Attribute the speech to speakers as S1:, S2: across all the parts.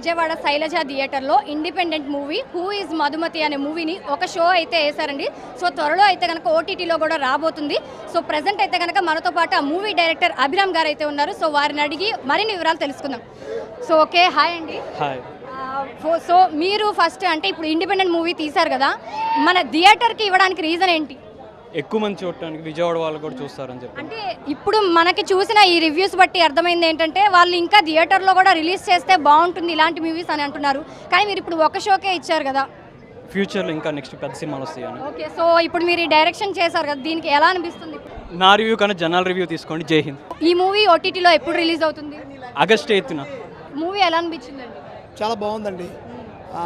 S1: విజయవాడ శైలజ థియేటర్లో independent movie who is Madhumati అనే మూవీని ఒక షో అయితే వేశారండి. సో త్వరలో అయితే కనుక ఓటీటీలో కూడా రాబోతుంది. సో ప్రెజెంట్ అయితే కనుక మనతో పాటు ఆ మూవీ డైరెక్టర్ అభిరామ్ గారు అయితే ఉన్నారు. సో వారిని అడిగి మరిన్ని వివరాలు తెలుసుకుందాం. సో ఓకే, హాయ్ అండి.
S2: హాయ్.
S1: సో మీరు ఫస్ట్ అంటే ఇప్పుడు ఇండిపెండెంట్ మూవీ తీశారు కదా, మన థియేటర్కి ఇవ్వడానికి రీజన్ ఏంటి?
S2: ఎక్కువ మంది చూడటానికి విజయవాడ వాళ్ళు కూడా చూస్తారని చెప్పి.
S1: అంటే ఇప్పుడు మనకి చూసిన ఈ రివ్యూస్ బట్టి అర్థమైంది ఏంటంటే వాళ్ళు ఇంకా థియేటర్లో కూడా రిలీజ్ చేస్తే బాగుంటుంది ఇలాంటి మూవీస్ అని అంటున్నారు. కానీ మీరు ఇప్పుడు ఒక షోకే ఇచ్చారు కదా,
S2: ఫ్యూచర్లో ఇంకా నెక్స్ట్ పెద్ద సినిమాలు వస్తాయని.
S1: ఓకే, సో ఇప్పుడు మీరు ఈ డైరెక్షన్ చేశారు కదా, దీనికి ఎలా అనిపిస్తుంది?
S2: నా రివ్యూ కన్నా జనాల రివ్యూ తీసుకోండి. జై హింద్.
S1: ఈ మూవీ ఓటీటీలో ఎప్పుడు రిలీజ్ అవుతుంది?
S2: ఆగస్ట్ 8న.
S1: మూవీ ఎలా అనిపించిందండి?
S3: చాలా బాగుందండి.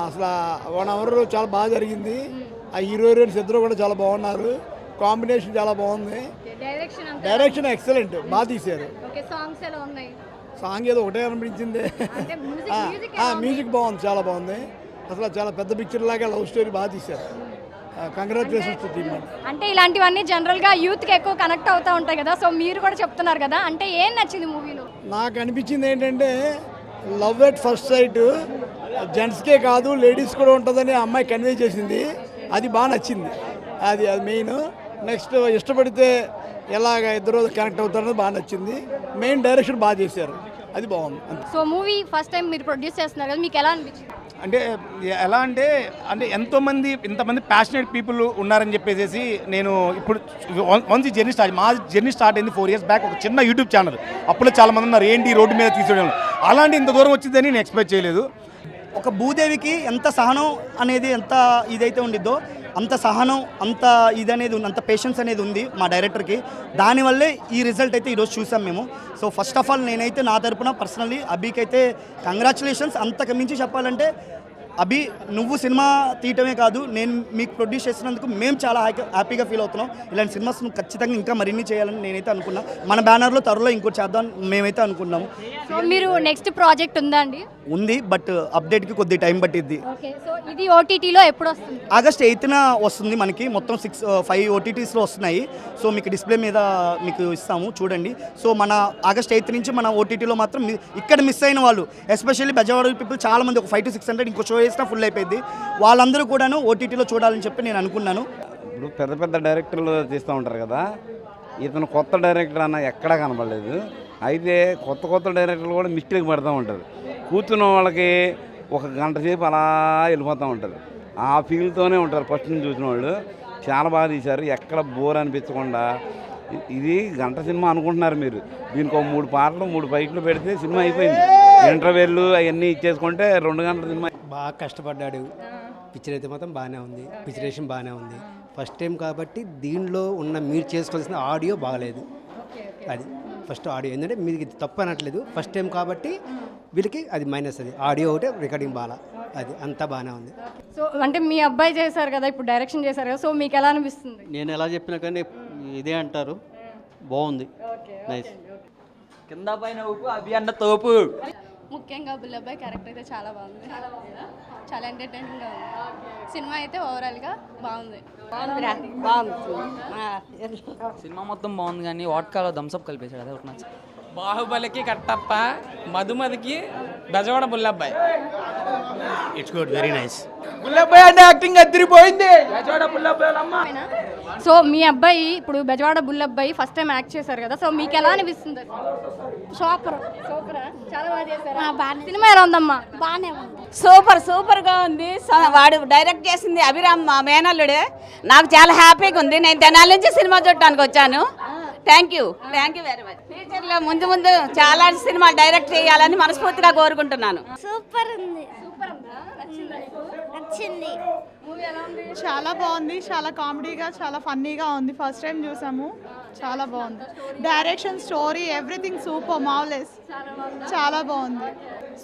S3: అసలు 1 అవర్ చాలా బాగా జరిగింది. ఆ హీరోయిన్స్ ఇద్దరు కూడా చాలా బాగున్నారు. కాంబినేషన్ చాలా బాగుంది. డైరెక్షన్ ఎక్సలెంట్, బాగా తీశారు. సాంగ్ ఏదో ఒకటే అనిపించింది. మ్యూజిక్ బాగుంది, చాలా బాగుంది. అసలు చాలా పెద్ద పిక్చర్ లాగా లవ్ స్టోరీ బాగా తీశారు. Congratulations to team.
S1: అంటే ఇలాంటివన్నీ జనరల్గా యూత్కి ఎక్కువ కనెక్ట్ అవుతూ ఉంటాయి కదా, సో మీరు కూడా చెప్తున్నారు కదా, అంటే ఏం నచ్చింది మూవీలో? నాకు
S3: అనిపించింది ఏంటంటే లవ్ ఎట్ ఫస్ట్ సైట్ జెంట్స్కే కాదు లేడీస్ కూడా ఉంటుందని అమ్మాయి కన్వే చేసింది. అది బాగా నచ్చింది. అది మెయిన్. నెక్స్ట్ ఇష్టపడితే ఎలాగ ఇద్దరు కనెక్ట్ అవుతారని బాగా నచ్చింది. మెయిన్ డైరెక్షన్ బాగా చేశారు, అది బాగుంది.
S1: సో మూవీ ఫస్ట్ టైం మీరు ప్రొడ్యూస్ చేస్తున్నారు కదా, మీకు ఎలా అనిపించింది?
S4: అంటే ఎలా అంటే ఇంతమంది ప్యాషనేట్ పీపుల్ ఉన్నారని చెప్పేసి నేను ఇప్పుడు వన్స్ ఈ జర్నీ స్టార్ట్ అయింది 4 years బ్యాక్. ఒక చిన్న యూట్యూబ్ ఛానల్, అప్పుడు చాలా మంది ఉన్నారు ఏంటి రోడ్డు మీద తీసుకోవడం, అలాంటి ఇంత దూరం వచ్చిందని నేను ఎక్స్పెక్ట్ చేయలేదు.
S5: ఒక భూదేవికి ఎంత సహనం అనేది ఎంత ఇదైతే ఉండిద్దో అంత సహనం, అంత ఇదనేది ఉంది, అంత పేషెన్స్ అనేది ఉంది మా డైరెక్టర్కి. దానివల్లే ఈ రిజల్ట్ అయితే ఈరోజు చూసాం మేము. సో ఫస్ట్ ఆఫ్ ఆల్ నేనైతే నా తరపున పర్సనల్లీ అభికి అయితే కంగ్రాచులేషన్స్. అంతకు మించి చెప్పాలంటే అభి, నువ్వు సినిమా తీయటమే కాదు, నేను మీకు ప్రొడ్యూస్ చేసినందుకు మేము చాలా హ్యాపీగా ఫీల్ అవుతున్నాం. ఇలాంటి సినిమాస్ నువ్వు ఖచ్చితంగా ఇంకా మరిన్ని చేయాలని నేనైతే అనుకున్నా. మన బ్యానర్లో త్వరలో ఇంకోటి చేద్దాం మేమైతే అనుకున్నాము.
S1: మీరు నెక్స్ట్ ప్రాజెక్ట్ ఉందా అండి?
S5: ఉంది, బట్ అప్డేట్కి కొద్ది టైం పట్టిద్ది.
S1: సో ఇది ఓటీటీలో ఎప్పుడు వస్తుంది?
S5: ఆగస్ట్ 8న వస్తుంది. మనకి మొత్తం 5 OTTsలో వస్తున్నాయి. సో మీకు డిస్ప్లే మీద మీకు ఇస్తాము, చూడండి. సో మన ఆగస్ట్ 8 నుంచి మన ఓటీటీలో మాత్రం ఇక్కడ మిస్ అయిన వాళ్ళు, ఎస్పెషల్లీ బెజవాడ పీపుల్ చాలా మంది, ఒక 500 to 600 ఇంకో షో వేసినా ఫుల్ అయిపోయింది. వాళ్ళందరూ కూడాను ఓటీటీలో చూడాలని చెప్పి నేను అనుకున్నాను.
S6: ఇప్పుడు పెద్ద డైరెక్టర్లు తీస్తూ ఉంటారు కదా, ఇతను కొత్త డైరెక్టర్ అన్న ఎక్కడా కనబడలేదు. అయితే కొత్త డైరెక్టర్లు కూడా మిస్టేక్ పడుతూ ఉంటారు. కూర్చున్న వాళ్ళకి 1 గంట సేపు అలా వెళ్ళిపోతూ ఉంటారు. ఆ ఫీల్తోనే ఉంటారు ఫస్ట్ నుంచి చూసిన వాళ్ళు. చాలా బాగా తీశారు, ఎక్కడ బోర్ అనిపించకుండా. ఇది గంట సినిమా అనుకుంటున్నారు మీరు, దీనికి ఒక 3 పాటలు 3 ఫైట్లు పెడితే సినిమా అయిపోయింది. ఇంటర్వెల్లు అవన్నీ ఇచ్చేసుకుంటే 2 గంటల సినిమా.
S7: బాగా కష్టపడ్డాడు. పిక్చర్ అయితే మాత్రం బాగానే ఉంది, పిక్చరేషన్ బాగానే ఉంది. ఫస్ట్ టైం కాబట్టి దీనిలో ఉన్న మీరు చేసుకోవాల్సిన ఆడియో బాగలేదు. అది ఫస్ట్ ఆడియో ఏంటంటే మీకు ఇది తప్పు అనట్లేదు, ఫస్ట్ టైం కాబట్టి వీళ్ళకి అది మైనస్. అది ఆడియో ఒకటే, రికార్డింగ్ బాగా, అది అంతా బాగానే ఉంది.
S1: సో అంటే మీ అబ్బాయి చేశారు కదా, ఇప్పుడు డైరెక్షన్ చేశారు కదా, సో మీకు ఎలా అనిపిస్తుంది?
S8: నేను ఎలా చెప్పినా కానీ ఇదే అంటారు, బాగుంది, నైస్.
S9: కింద పైన ఊపు, అభి అన్న తోపు.
S10: ముఖ్యంగా బుల్లబ్బాయి క్యారెక్టర్ అయితే చాలా బాగుంది, చాలా ఎంటర్టైనింగ్గా ఉంది. సినిమా అయితే ఓవరాల్గా బాగుంది.
S9: సినిమా మొత్తం బాగుంది, కానీ వాట్కాలో థమ్స్అప్ కలిపేశాడు, అదే ఒకటి నచ్చింది.
S11: బాహుబలికి కట్టప్ప, మధుమతికి Bezawada Bullabbai.
S5: It's good, very nice.
S11: Bullabbai అంటే యాక్టింగ్ అదిరిపోయింది. బెజవాడ బుల్లబ్బాయి అమ్మ.
S1: సో మీ అబ్బాయి ఇప్పుడు బెజవాడ బుల్లబ్బాయి ఫస్ట్ టైం యాక్ట్ చేశారు కదా, సో మీకు ఎలా అనిపిస్తుంది?
S10: సూపర్,
S1: చాలా బాగా చేశారు. సినిమా ఎలా ఉందమ్మా?
S10: బాగానే ఉంది.
S12: సూపర్గా ఉంది. వాడు డైరెక్ట్ చేసింది అభిరామ్, మా మేనల్లుడే. నాకు చాలా హ్యాపీగా ఉంది. నేను తెనాలి నుంచి సినిమా చూడటానికి వచ్చాను. Thank you very much. ఫ్యూచర్లో ముందు చాలా సినిమా డైరెక్ట్ చేయాలని మనస్ఫూర్తిగా కోరుకుంటున్నాను.
S10: సూపర్ ఉంది, నచ్చింది.
S13: చాలా బాగుంది, చాలా కామెడీగా, చాలా ఫన్నీగా ఉంది. ఫస్ట్ టైం చూసాము, చాలా బాగుంది. డైరెక్షన్, స్టోరీ, ఎవ్రీథింగ్ సూపర్, మావ్లెస్, చాలా బాగుంది.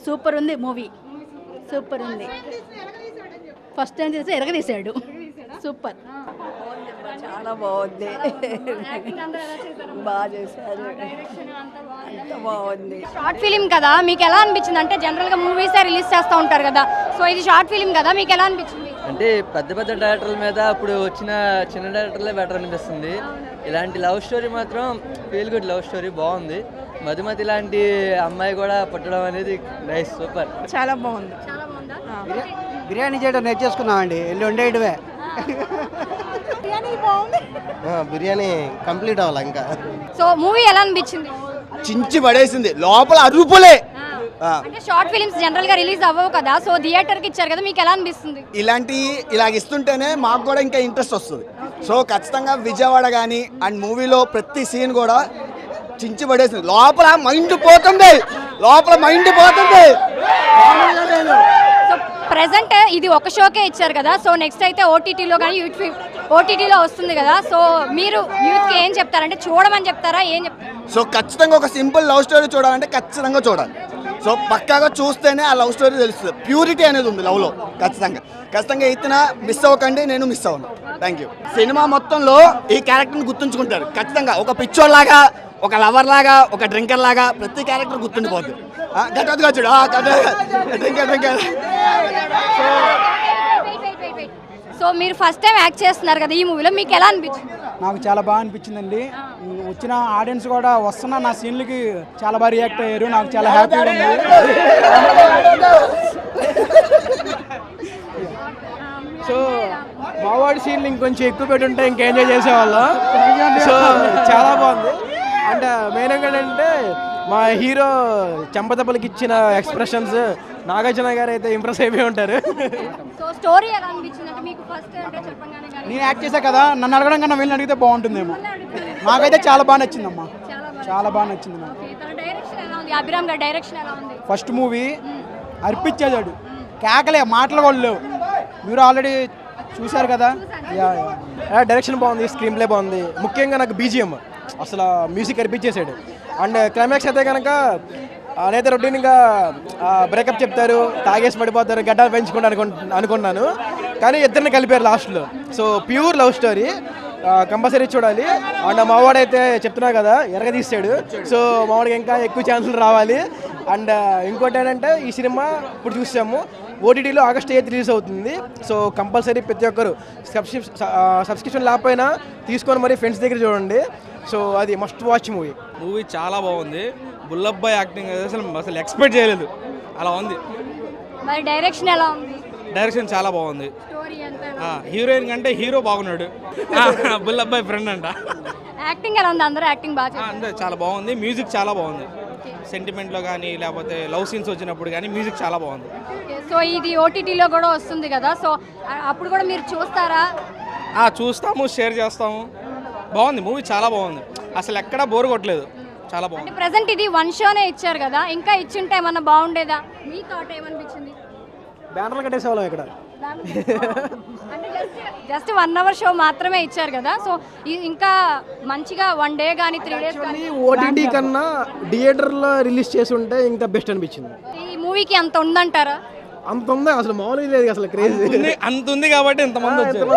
S12: సూపర్ ఉంది మూవీ, సూపర్ ఉంది. ఫస్ట్ టైం చేసి ఎరగదీశాడు, సూపర్, చాలా బాగుంది, బాగా చేశారు, అంత బాగుంది.
S1: షార్ట్ ఫిలిం కదా, మీకు ఎలా అనిపించింది? అంటే జనరల్గా మూవీసే రిలీజ్ చేస్తూ ఉంటారు కదా, సో ఇది షార్ట్ ఫిలిం కదా, మీకు ఎలా అనిపించింది?
S9: అంటే పెద్ద డైరెక్టర్ల మీద ఇప్పుడు వచ్చిన చిన్న డైరెక్టర్లే బెటర్ అనిపిస్తుంది. ఇలాంటి లవ్ స్టోరీ మాత్రం ఫీల్ గుడ్ లవ్ స్టోరీ బాగుంది. మధుమతి లాంటి అమ్మాయి కూడా పుట్టడం అనేది నైస్, సూపర్.
S13: చాలా బాగుంది.
S1: చాలా బాగుందా?
S5: బిర్యానీ చేయడం నేర్చేసుకున్నామండి, వెళ్ళి వండేయడమే.
S3: బిర్యానీ కంప్లీట్ అవ్వాలి ఇంకా.
S1: సో మూవీ ఎలా అనిపించింది?
S3: చించి పడేసింది, లోపల అరుపులే.
S1: అంటే షార్ట్ ఫిలిమ్స్ జనరల్ గా రిలీజ్ అవ్వవు కదా, సో థియేటర్ కి ఇచ్చారు కదా, మీకు ఎలా అనిపిస్తుంది?
S3: ఇలాగ ఇస్తుంటేనే మాకు కూడా ఇంకా ఇంట్రెస్ట్ వస్తుంది. సో ఖచ్చితంగా విజయవాడ కానీ అండ్ మూవీలో ప్రతి సీన్ కూడా చించి పడేసింది, లోపల మైండ్ పోతుంది.
S1: సో ప్రెసెంట్ ఇది ఒక షోకే ఇచ్చారు కదా, సో నెక్స్ట్ అయితే ఓటీటీలో కానీ ఓటీటీలో వస్తుంది కదా, సో మీరు యూత్కి ఏం చెప్తారంటే చూడమని చెప్తారా, ఏం చెప్తారు?
S3: సో ఖచ్చితంగా ఒక సింపుల్ లవ్ స్టోరీ చూడాలంటే ఖచ్చితంగా చూడాలి. సో పక్కాగా చూస్తేనే ఆ లవ్ స్టోరీ తెలుస్తుంది. ప్యూరిటీ అనేది ఉంది లవ్లో. ఖచ్చితంగా ఇతన మిస్ అవ్వకండి, నేను మిస్ అవ్వను. Thank you. సినిమా మొత్తంలో ఈ క్యారెక్టర్ని గుర్తుంచుకుంటారు ఖచ్చితంగా. ఒక పిచ్చోడ్ లాగా, ఒక లవర్ లాగా, ఒక డ్రింకర్ లాగా ప్రతి క్యారెక్టర్ గుర్తుండిపోతుంది. గట్టిగా చూడు, డ్రింకర్.
S1: సో మీరు ఫస్ట్ టైం యాక్ట్ చేస్తున్నారు కదా ఈ మూవీలో, మీకు ఎలా అనిపించింది?
S11: నాకు చాలా బాగా అనిపించిందండి. వచ్చిన ఆడియన్స్ కూడా వస్తున్న నా సీన్లకి చాలా బాగా రియాక్ట్ అయ్యారు. నాకు చాలా హ్యాపీగా ఉంది. సో మావాడి సీన్లు ఇంకొంచెం ఎక్కువ పెట్టి ఉంటే ఇంకా ఎంజాయ్ చేసేవాళ్ళం. సో చాలా బాగుంది. అంటే మెయిన్గా ఏంటంటే మా హీరో చెంపదెబ్బలకి ఇచ్చిన ఎక్స్ప్రెషన్స్, నాగార్జున గారు అయితే ఇంప్రెస్ అయిపోయి ఉంటారు.
S1: సో స్టోరీ ఎలా అనిపించింది అంటే మీకు ఫస్ట్ అంటే చెప్పంగానే కానీ
S11: నేను యాక్ట్ చేశా కదా, నన్ను అడగడం కన్నా వెళ్ళి అడిగితే బాగుంటుందేమో. నాకైతే చాలా బాగా నచ్చిందమ్మా, చాలా బాగా నచ్చింది నాకు.
S1: తన డైరెక్షన్ ఎలా ఉంది? అభిరామ్ గారి డైరెక్షన్ ఎలా ఉంది?
S11: ఫస్ట్ మూవీ అర్పించేదాడు, కేకలే, మాటలు కూడా లేవు. మీరు ఆల్రెడీ చూశారు కదా. డైరెక్షన్ బాగుంది, స్క్రీన్ ప్లే బాగుంది. ముఖ్యంగా నాకు బీజిఎం అసలు మ్యూజిక్ అర్పించేసాడు. అండ్ క్లైమాక్స్ అయితే కనుక నేనైతే రొటీన్గా బ్రేకప్ చెప్తారు, తాగేసి పడిపోతారు, గడ్డాలు పెంచుకుంటా అనుకున్నాను. కానీ ఇద్దరిని కలిపారు లాస్ట్లో. So pure love story, compulsory చూడాలి. అండ్ మావాడైతే చెప్తున్నా కదా ఎరగదీసాడు. సో మావాడికి ఇంకా ఎక్కువ ఛాన్సులు రావాలి. అండ్ ఇంకోటి ఏంటంటే ఈ సినిమా ఇప్పుడు చూసాము ఓటీటీలో ఆగస్ట్ 8 రిలీజ్ అవుతుంది. సో కంపల్సరీ ప్రతి ఒక్కరు సబ్స్క్రిప్షన్ లేకపోయినా తీసుకొని మరి ఫ్రెండ్స్ దగ్గర చూడండి. సో అది మస్ట్ వాచ్ మూవీ
S2: చాలా బాగుంది. బుల్లబ్బాయ్ యాక్టింగ్ అసలు ఎక్స్పెక్ట్ చేయలేదు, అలా ఉంది.
S1: మరి డైరెక్షన్ ఎలా ఉంది?
S2: డైరెక్షన్ చాలా బాగుంది.
S1: స్టోరీ అంతా
S2: హీరోయిన్ కంటే హీరో బాగున్నాడు. బుల్లబ్బాయ్ ఫ్రెండ్ అంట.
S1: యాక్టింగ్ ఎలా ఉంది? అందరూ యాక్టింగ్ బాగా చేశారు.
S2: అంతే, చాలా బాగుంది. మ్యూజిక్ చాలా బాగుంది. సెంటిమెంట్లో కానీ లేకపోతే లవ్ సీన్స్ వచ్చినప్పుడు కానీ మ్యూజిక్ చాలా బాగుంది.
S1: సో ఇది ఓటీటీలో కూడా వస్తుంది కదా, సో అప్పుడు కూడా మీరు చూస్తారా?
S2: చూస్తాము, షేర్ చేస్తాము. బాగుంది మూవీ, చాలా బాగుంది. అసలు ఎక్కడా బోర్ కొట్టలేదు, చాలా బాగుంది.
S1: అంటే ప్రెసెంట్ ఇది 1 షోనే ఇచ్చారు కదా, ఇంకా ఇచ్చుంటే ఏమన్నా బాగుండేదా? మీ థాట్ ఏమనిపించింది?
S11: బ్యానర్లు కట్టేసేవాళ్ళం ఇక్కడ.
S1: అంటే జస్ట్ 1 అవర్ షో మాత్రమే ఇచ్చారు కదా, సో ఇంకా మంచిగా 1 డే కానీ 3 డేస్ కానీ
S11: ఓటీటీ కన్నా థియేటర్లో రిలీజ్ చేసి ఉంటే ఇంకా బెస్ట్ అనిపించింది.
S1: ఈ మూవీకి అంత ఉందంటారా?
S11: అంత ఉందా? అసలు మామూలుగా లేదు, అసలు క్రేజ్
S2: అంత ఉంది కాబట్టి ఇంతమంది వచ్చారు.